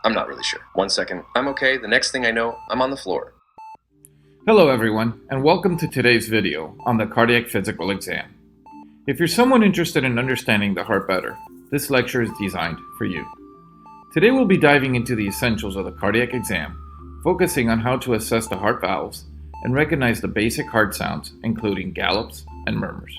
I'm not really sure. 1 second, I'm okay. The next thing I know, I'm on the floor. Hello everyone, and welcome to today's video on the cardiac physical exam. If you're someone interested in understanding the heart better, this lecture is designed for you. Today we'll be diving into the essentials of the cardiac exam, focusing on how to assess the heart valves and recognize the basic heart sounds, including gallops and murmurs.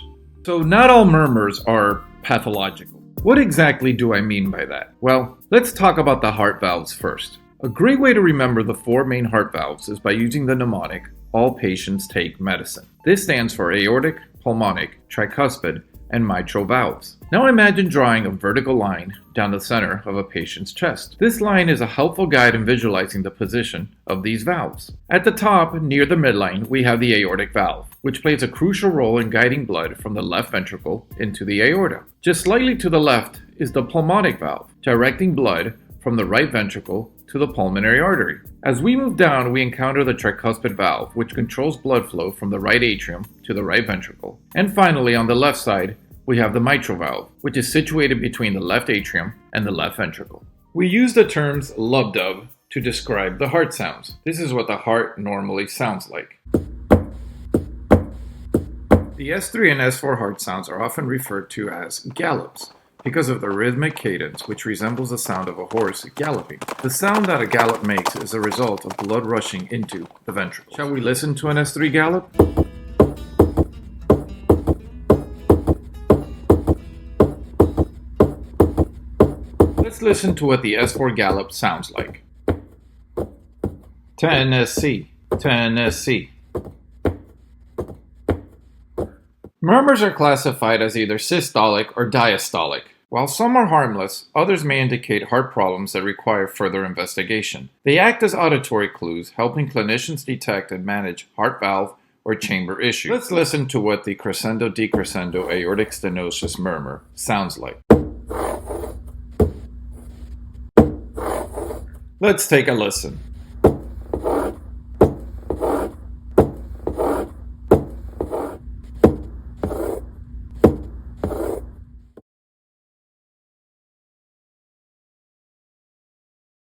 So not all murmurs are pathological. What exactly do I mean by that? Well, let's talk about the heart valves first. A great way to remember the four main heart valves is by using the mnemonic, all patients take medicine. This stands for aortic, pulmonic, tricuspid, and mitral valves. Now imagine drawing a vertical line down the center of a patient's chest. This line is a helpful guide in visualizing the position of these valves. At the top, near the midline, we have the aortic valve, which plays a crucial role in guiding blood from the left ventricle into the aorta. Just slightly to the left is the pulmonic valve, directing blood from the right ventricle to the pulmonary artery. As we move down, we encounter the tricuspid valve, which controls blood flow from the right atrium to the right ventricle. And finally, on the left side, we have the mitral valve, which is situated between the left atrium and the left ventricle. We use the terms lub-dub to describe the heart sounds. This is what the heart normally sounds like. The S3 and S4 heart sounds are often referred to as gallops, because of the rhythmic cadence which resembles the sound of a horse galloping. The sound that a gallop makes is a result of blood rushing into the ventricle. Shall we listen to an S3 gallop? Let's listen to what the S4 gallop sounds like. Tennessee, Tennessee. Murmurs are classified as either systolic or diastolic. While some are harmless, others may indicate heart problems that require further investigation. They act as auditory clues, helping clinicians detect and manage heart valve or chamber issues. Let's listen to what the crescendo-decrescendo aortic stenosis murmur sounds like. Let's take a listen.